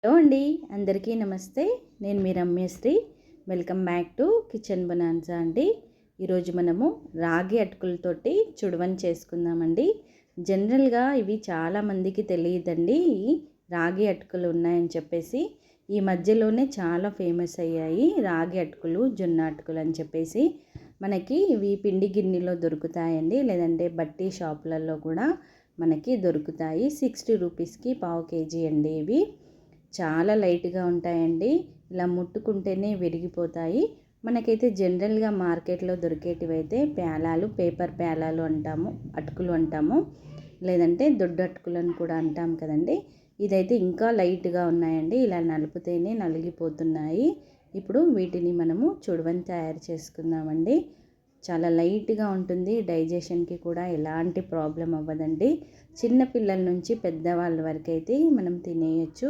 Hello అండి, అందరికీ నమస్తే. నేను మీ Ramyasri. Welcome back to kitchen bonanza అండి. ఈరోజు మనము రాగి అటుకులతోటి చుడవని చేసుకుందామండి. జనరల్గా ఇవి చాలామందికి తెలియదండి, రాగి అటుకులు ఉన్నాయని చెప్పేసి. ఈ మధ్యలోనే చాలా ఫేమస్ అయ్యాయి రాగి అటుకులు, జొన్న అటుకులు అని చెప్పేసి. మనకి ఇవి పిండి గిన్నెలో దొరుకుతాయండి, లేదంటే బట్టి షాపులలో కూడా మనకి దొరుకుతాయి. 60 రూపీస్కి పావు కేజీ అండి. ఇవి చాలా లైట్గా ఉంటాయండి, ఇలా ముట్టుకుంటేనే విరిగిపోతాయి. మనకైతే జనరల్గా మార్కెట్లో దొరికేటివైతే పేలాలు, పేపర్ పేలాలు అంటాము, అటుకులు అంటాము, లేదంటే దొడ్డు అటుకులు అని కూడా అంటాం కదండి. ఇదైతే ఇంకా లైట్గా ఉన్నాయండి, ఇలా నలిపితేనే నలిగిపోతున్నాయి. ఇప్పుడు వీటిని మనము చుడవని తయారు చేసుకుందామండి. చాలా లైట్గా ఉంటుంది, డైజెషన్కి కూడా ఎలాంటి ప్రాబ్లం అవ్వదండి. చిన్నపిల్లల నుంచి పెద్దవాళ్ళ వరకు అయితే మనం తినేయచ్చు.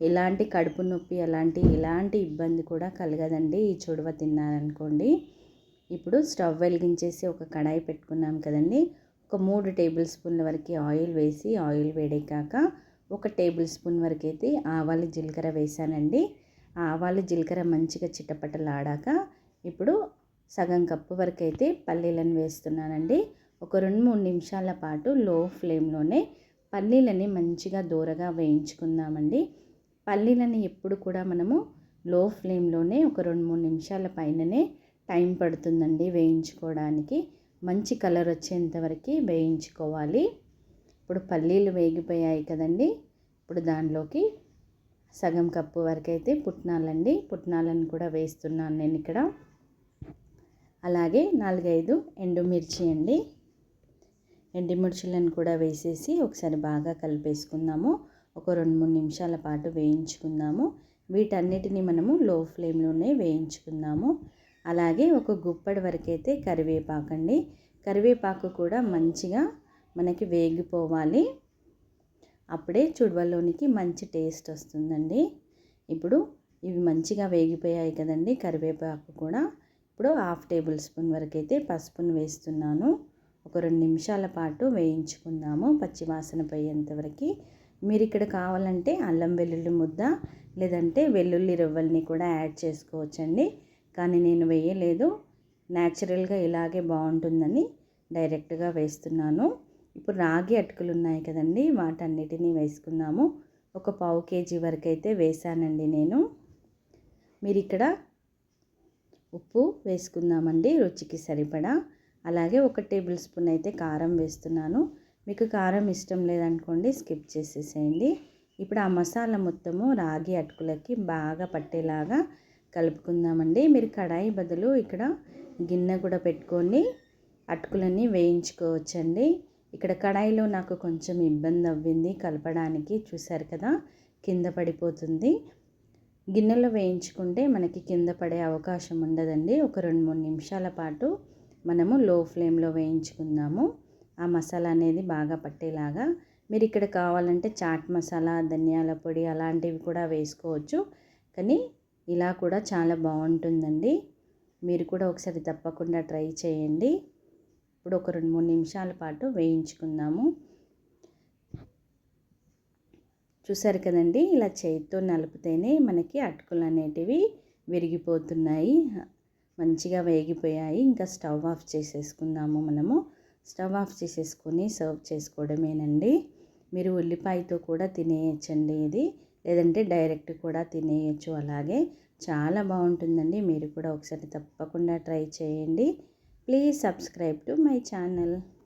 ఎలాంటి కడుపు నొప్పి ఎలాంటి ఇబ్బంది కూడా కలగదండి ఈ చుడవ తిన్నారనుకోండి. ఇప్పుడు స్టవ్ వెలిగించేసి ఒక కడాయి పెట్టుకున్నాం కదండి. ఒక 3 టేబుల్ స్పూన్ల వరకు ఆయిల్ వేసి, ఆయిల్ వేడెక్కాక 1 టేబుల్ స్పూన్ వరకు అయితే ఆవాలు జీలకర్ర వేసానండి. ఆవాలు జీలకర్ర మంచిగా చిటపటలాడాక ఇప్పుడు సగం కప్పు వరకు అయితే పల్లీలను వేస్తున్నానండి. ఒక 2-3 నిమిషాల పాటు లో ఫ్లేమ్లోనే పల్లీలని మంచిగా దూరగా వేయించుకుందామండి. పల్లీలని ఎప్పుడు కూడా మనము లో ఫ్లేమ్లోనే ఒక 2-3 నిమిషాల పైననే టైం పడుతుందండి వేయించుకోవడానికి. మంచి కలర్ వచ్చేంత వరకు వేయించుకోవాలి. ఇప్పుడు పల్లీలు వేగిపోయాయి కదండి. ఇప్పుడు దానిలోకి సగం కప్పు వరకు అయితే పుట్నాలండి, పుట్నాలను కూడా వేస్తున్నాను నేను ఇక్కడ. అలాగే 4-5 ఎండుమిర్చి అండి, ఎండుమిర్చులను కూడా వేసేసి ఒకసారి బాగా కలిపేసుకుందాము. ఒక 2-3 నిమిషాల పాటు వేయించుకుందాము. వీటన్నిటిని మనము లో ఫ్లేమ్లోనే వేయించుకుందాము. అలాగే ఒక గుప్పడి వరకు అయితే కరివేపాకు అండి, కరివేపాకు కూడా మంచిగా మనకి వేగిపోవాలి, అప్పుడే చుడవలోనికి మంచి టేస్ట్ వస్తుందండి. ఇప్పుడు ఇవి మంచిగా వేగిపోయాయి కదండి, కరివేపాకు కూడా. ఇప్పుడు 1/2 టేబుల్ స్పూన్ వరకు అయితే పసుపును వేస్తున్నాను. ఒక 2 నిమిషాల పాటు వేయించుకుందాము పచ్చివాసన పోయేంత వరకు. మీరు ఇక్కడ కావాలంటే అల్లం వెల్లుల్లి ముద్ద, లేదంటే వెల్లుల్లి రవ్వల్ని కూడా యాడ్ చేసుకోవచ్చండి. కానీ నేను వేయలేదు, న్యాచురల్గా ఇలాగే బాగుంటుందని డైరెక్ట్గా వేస్తున్నాను. ఇప్పుడు రాగి అటుకులు ఉన్నాయి కదండి, వాటన్నిటిని వేసుకుందాము. ఒక పావు కేజీ వరకు అయితే వేసానండి నేను. మీరు ఇక్కడ ఉప్పు వేసుకుందామండి రుచికి సరిపడా. అలాగే 1 టేబుల్ స్పూన్ అయితే కారం వేస్తున్నాను. మీకు కారం ఇష్టం లేదనుకోండి, స్కిప్ చేసేసేయండి. ఇప్పుడు ఆ మసాలా మొత్తము రాగి అటుకులకి బాగా పట్టేలాగా కలుపుకుందామండి. మీరు కడాయి బదులు ఇక్కడ గిన్నె కూడా పెట్టుకొని అటుకులని వేయించుకోవచ్చండి. ఇక్కడ కడాయిలో నాకు కొంచెం ఇబ్బంది అవ్వింది కలపడానికి, చూసారు కదా కింద పడిపోతుంది. గిన్నెలో వేయించుకుంటే మనకి కింద పడే అవకాశం ఉండదండి. ఒక 2-3 నిమిషాల పాటు మనము లో ఫ్లేమ్లో వేయించుకుందాము, ఆ మసాలా అనేది బాగా పట్టేలాగా. మీరు ఇక్కడ కావాలంటే చాట్ మసాలా, ధనియాల పొడి అలాంటివి కూడా వేసుకోవచ్చు, కానీ ఇలా కూడా చాలా బాగుంటుందండి. మీరు కూడా ఒకసారి తప్పకుండా ట్రై చేయండి. ఇప్పుడు ఒక 2-3 నిమిషాల పాటు వేయించుకుందాము. చూసారు కదండి, ఇలా చేతితో నలిపితేనే మనకి అటుకులు అనేటివి విరిగిపోతున్నాయి, మంచిగా వేగిపోయాయి. ఇంకా స్టవ్ ఆఫ్ చేసేసుకుందాము మనము. స్టవ్ ఆఫ్ చేసేసుకొని సర్వ్ చేసుకోవడమేనండి. మీరు ఉల్లిపాయతో కూడా తినేయచ్చండి ఇది, లేదంటే డైరెక్ట్ కూడా తినేయచ్చు. అలాగే చాలా బాగుంటుందండి. మీరు కూడా ఒకసారి తప్పకుండా ట్రై చేయండి. Please subscribe to my channel.